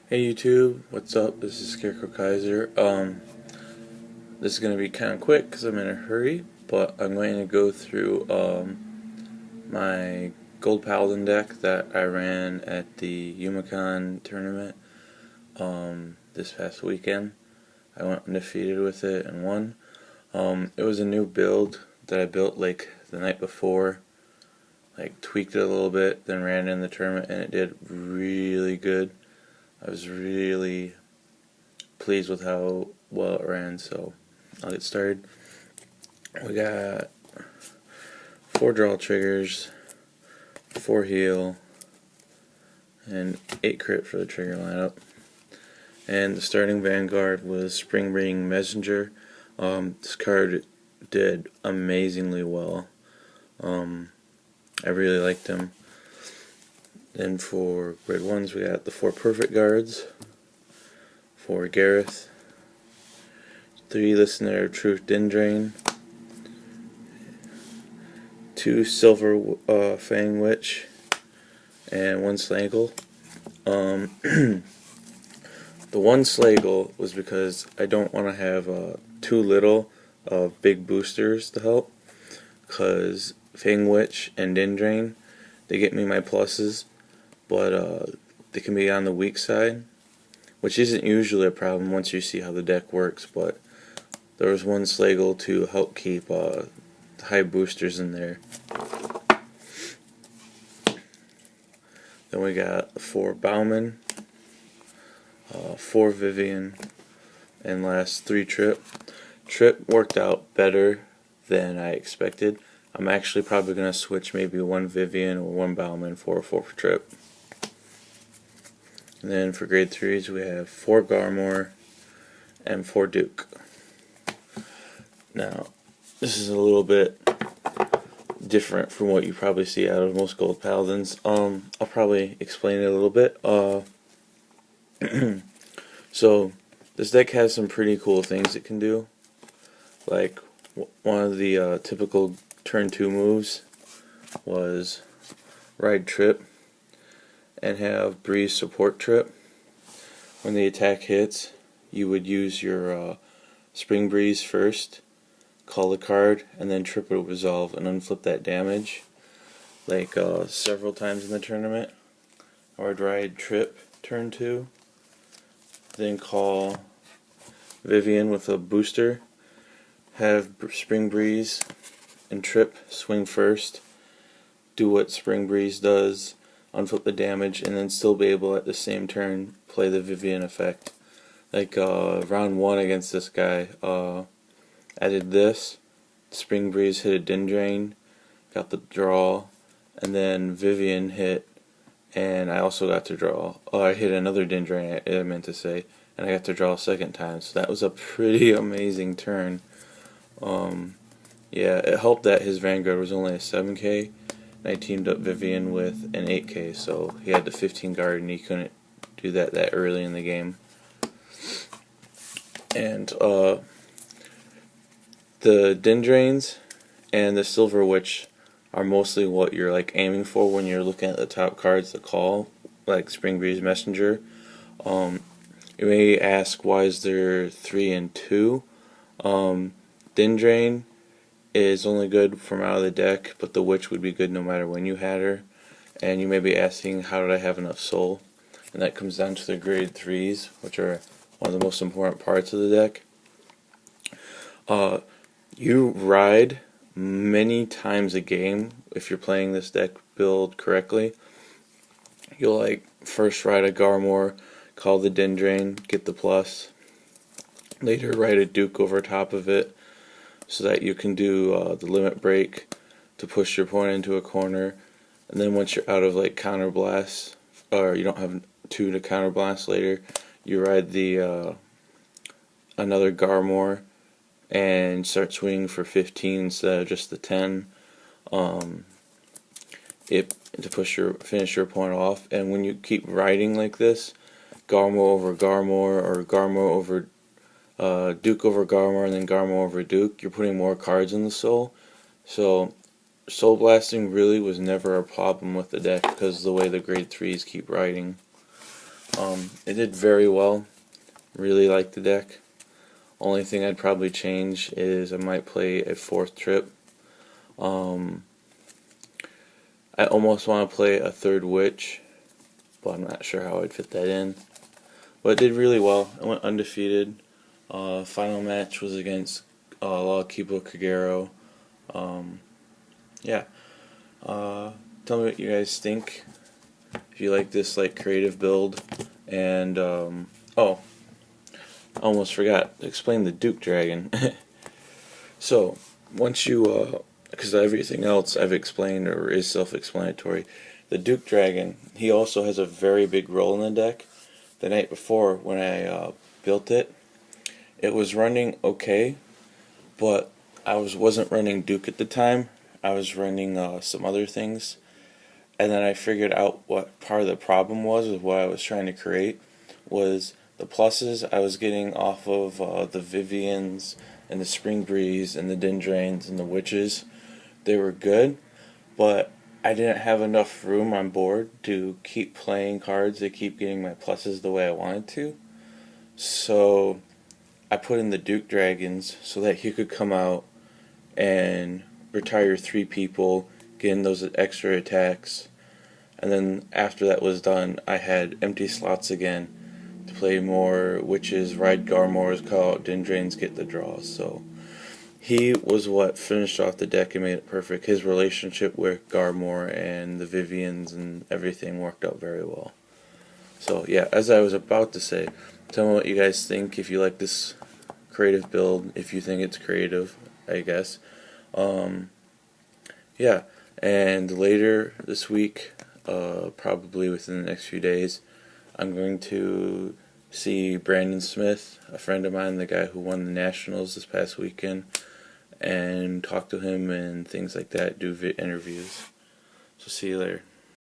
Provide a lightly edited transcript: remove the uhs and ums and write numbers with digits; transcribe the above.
Hey YouTube, what's up? This is Scarecrow Kaiser. This is gonna be kind of quick because I'm in a hurry, but I'm going to go through my Gold Paladin deck that I ran at the Youmacon tournament this past weekend. I went undefeated with it and won. It was a new build that I built like the night before, like tweaked it a little bit, then ran in the tournament, and it did really good. I was really pleased with how well it ran, so I'll get started. We got 4 draw triggers, 4 heal, and 8 crit for the trigger lineup. And the starting Vanguard was Spring Messenger. This card did amazingly well. I really liked him. Then for grade 1s we got the 4 Perfect Guards, 4 Gareth, 3 Listener of Truth Dindrain, 2 Silver Fang Witch, and 1 Slagle. The 1 Slagle was because I don't want to have too little of big boosters to help, because Fang Witch and Dindrain, they get me my pluses, but they can be on the weak side, which isn't usually a problem once you see how the deck works, but there was 1 Slagle to help keep high boosters in there. Then we got 4 Bauman, 4 Vivian, and last 3 Trip. Trip worked out better than I expected. I'm actually probably going to switch maybe 1 Vivian or 1 Bauman for a 4 Trip. And then for grade 3s we have 4 Garmor and 4 Duke. Now, this is a little bit different from what you probably see out of most Gold Paladins. I'll probably explain it a little bit. So, this deck has some pretty cool things it can do. Like, one of the typical turn 2 moves was ride Trip and have Breeze support Trip. When the attack hits, you would use your Spring Breeze first, call the card, and then Trip would resolve and unflip that damage. Like several times in the tournament, I would ride Trip turn 2, then call Vivian with a booster, have Spring Breeze and Trip swing first, do what Spring Breeze does, unflip the damage, and then still be able at the same turn play the Vivian effect. Like round 1 against this guy, I did this, Spring Breeze hit a Dindrain, got the draw, and then Vivian hit, and I also got to draw. I hit another Dindrain, I meant to say, and I got to draw a second time, so that was a pretty amazing turn. Yeah, it helped that his Vanguard was only a 7k, and I teamed up Vivian with an 8k, so he had the 15 guard and he couldn't do that early in the game. And the Dindrains and the Silver Witch are mostly what you're like aiming for when you're looking at the top cards to call, like Spring Breeze Messenger. You may ask, why is there 3 and 2? Dindrain is only good from out of the deck, but the Witch would be good no matter when you had her. And you may be asking, how did I have enough soul? And that comes down to the grade 3s, which are one of the most important parts of the deck. You ride many times a game if you're playing this deck build correctly. You'll like first ride a Garmor, call the Dindrain, get the plus. Later ride a Duke over top of it so that you can do the limit break to push your opponent into a corner. And then once you're out of like counter blast, or you don't have 2 to counter blast later, you ride the another Garmor and start swinging for 15 instead of just the 10. To finish your opponent off. And when you keep riding like this, Garmor over Garmor, or Garmor over Duke over Garmor, and then Garmor over Duke, you're putting more cards in the soul. So soul blasting really was never a problem with the deck because of the way the grade 3s keep riding. It did very well. Really like the deck. Only thing I'd probably change is I might play a 4th trip. I almost want to play a 3rd witch, but I'm not sure how I'd fit that in. But it did really well. I went undefeated. Final match was against Kibo Kagero. Yeah. Tell me what you guys think. If you like this creative build. And oh, I almost forgot to explain the Duke Dragon. So once you because everything else I've explained or is self-explanatory, the Duke Dragon, he also has a very big role in the deck. The night before when I built it, it was running okay, but I wasn't running Duke at the time. I was running some other things, and then I figured out what part of the problem was with what I was trying to create was the pluses I was getting off of the Vivians and the Spring Breeze and the Dendrains and the Witches. They were good, but I didn't have enough room on board to keep playing cards to keep getting my pluses the way I wanted to. So I put in the Duke Dragons so that he could come out and retire 3 people, get in those extra attacks, and then after that was done, I had empty slots again to play more Witches, ride Garmors, call out Dendrains, get the draws. So he was what finished off the deck and made it perfect. His relationship with Garmor and the Vivians and everything worked out very well. So yeah, as I was about to say, tell me what you guys think, if you like this creative build, if you think it's creative, I guess. Yeah, and later this week, probably within the next few days, I'm going to see Brandon Smith, a friend of mine, the guy who won the Nationals this past weekend, and talk to him and things like that, do interviews. So see you later.